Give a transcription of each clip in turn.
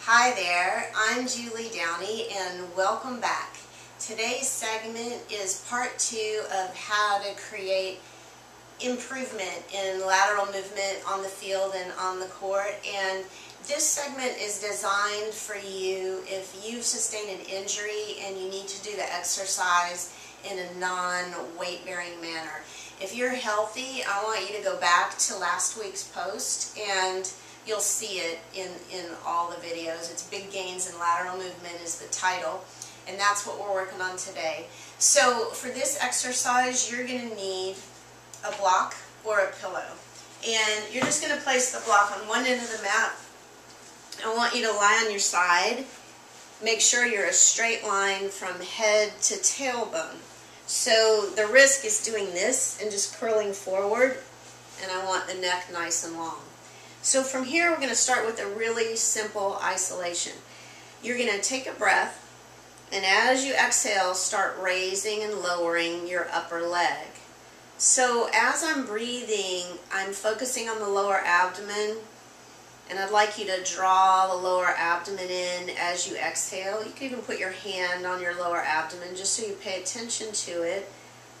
Hi there, I'm Julie Downey and welcome back. Today's segment is part 2 of how to create improvement in lateral movement on the field and on the court. And this segment is designed for you if you've sustained an injury and you need to do the exercise in a non-weight bearing manner. If you're healthy, I want you to go back to last week's post and you'll see it in all the videos. It's Big Gains in Lateral Movement is the title, and that's what we're working on today. So for this exercise, you're going to need a block or a pillow. And you're just going to place the block on one end of the mat. I want you to lie on your side. Make sure you're a straight line from head to tailbone. So the risk is doing this and just curling forward, and I want the neck nice and long. So from here, we're going to start with a really simple isolation. You're going to take a breath, and as you exhale, start raising and lowering your upper leg. So as I'm breathing, I'm focusing on the lower abdomen, and I'd like you to draw the lower abdomen in as you exhale. You can even put your hand on your lower abdomen just so you pay attention to it,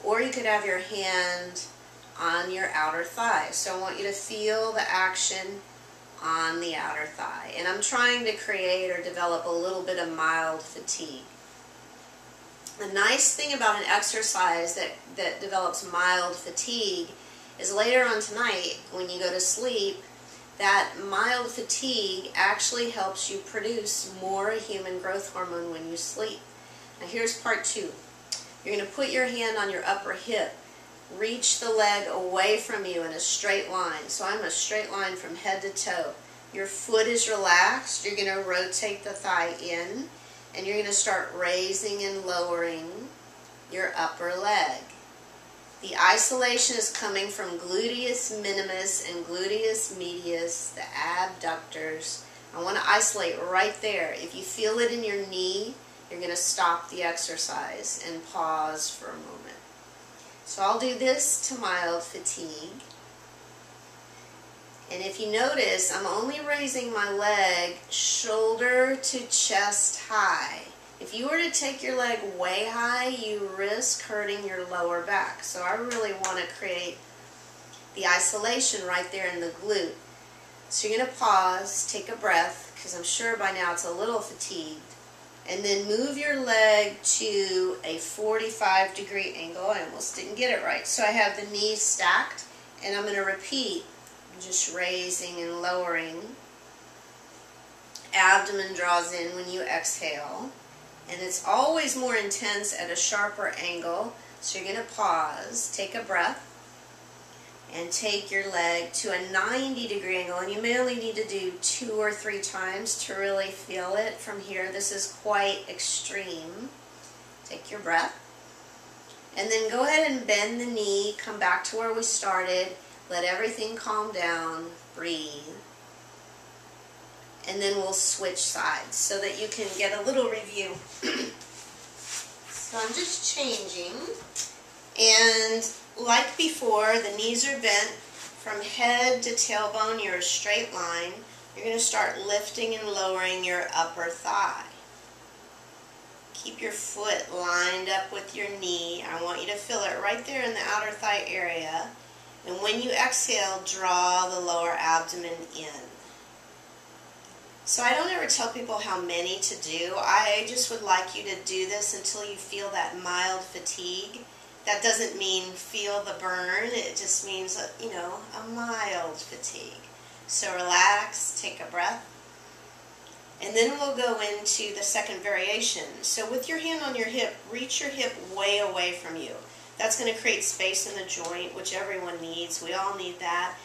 or you could have your hand on your outer thigh. So I want you to feel the action on the outer thigh. And I'm trying to create or develop a little bit of mild fatigue. The nice thing about an exercise that develops mild fatigue is later on tonight when you go to sleep, that mild fatigue actually helps you produce more human growth hormone when you sleep. Now here's part 2. You're going to put your hand on your upper hip. Reach the leg away from you in a straight line. So I'm a straight line from head to toe. Your foot is relaxed. You're going to rotate the thigh in, and you're going to start raising and lowering your upper leg. The isolation is coming from gluteus minimus and gluteus medius, the abductors. I want to isolate right there. If you feel it in your knee, you're going to stop the exercise and pause for a moment. So I'll do this to mild fatigue. And if you notice, I'm only raising my leg shoulder to chest high. If you were to take your leg way high, you risk hurting your lower back. So I really want to create the isolation right there in the glute. So you're going to pause, take a breath, because I'm sure by now it's a little fatigued. And then move your leg to a 45-degree angle. I almost didn't get it right. So I have the knees stacked, and I'm going to repeat, just raising and lowering. Abdomen draws in when you exhale. And it's always more intense at a sharper angle. So you're going to pause, take a breath, and take your leg to a 90-degree angle. And you may only need to do 2 or 3 times to really feel it from here. This is quite extreme. Take your breath. And then go ahead and bend the knee. Come back to where we started. Let everything calm down. Breathe. And then we'll switch sides so that you can get a little review. So I'm just changing. And like before, the knees are bent from head to tailbone. You're a straight line. You're going to start lifting and lowering your upper thigh. Keep your foot lined up with your knee. I want you to feel it right there in the outer thigh area. And when you exhale, draw the lower abdomen in. So I don't ever tell people how many to do. I just would like you to do this until you feel that mild fatigue. That doesn't mean feel the burn. It just means, a mild fatigue. So relax, take a breath. And then we'll go into the second variation. So with your hand on your hip, reach your hip way away from you. That's going to create space in the joint, which everyone needs. We all need that.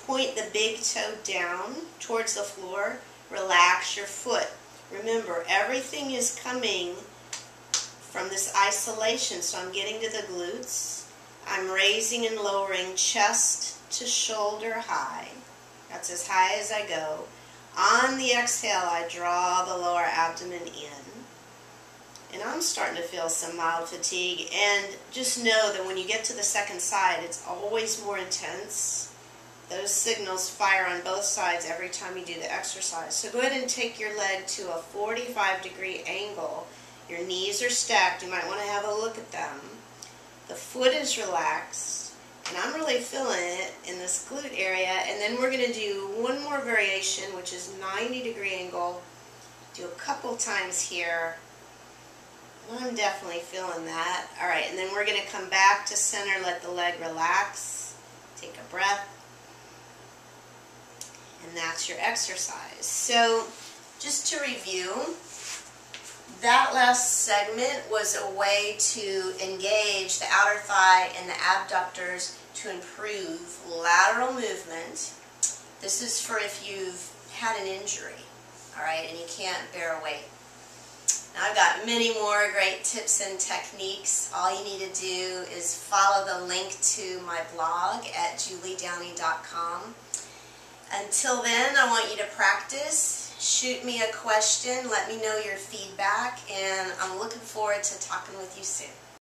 Point the big toe down towards the floor. Relax your foot. Remember, everything is coming from this isolation. So I'm getting to the glutes. I'm raising and lowering chest to shoulder high. That's as high as I go. On the exhale, I draw the lower abdomen in. And I'm starting to feel some mild fatigue. And just know that when you get to the second side, it's always more intense. those signals fire on both sides every time you do the exercise. So go ahead and take your leg to a 45-degree angle. Your knees are stacked. You might want to have a look at them. The foot is relaxed, and I'm really feeling it in this glute area. And then we're going to do one more variation, which is 90-degree angle. Do a couple times here. I'm definitely feeling that. All right, and then we're going to come back to center, let the leg relax. Take a breath. And that's your exercise. So just to review, that last segment was a way to engage the outer thigh and the abductors to improve lateral movement. This is for if you've had an injury, all right, and you can't bear a weight. Now I've got many more great tips and techniques. All you need to do is follow the link to my blog at juliedowney.com. Until then, I want you to practice. Shoot me a question. Let me know your feedback. And I'm looking forward to talking with you soon.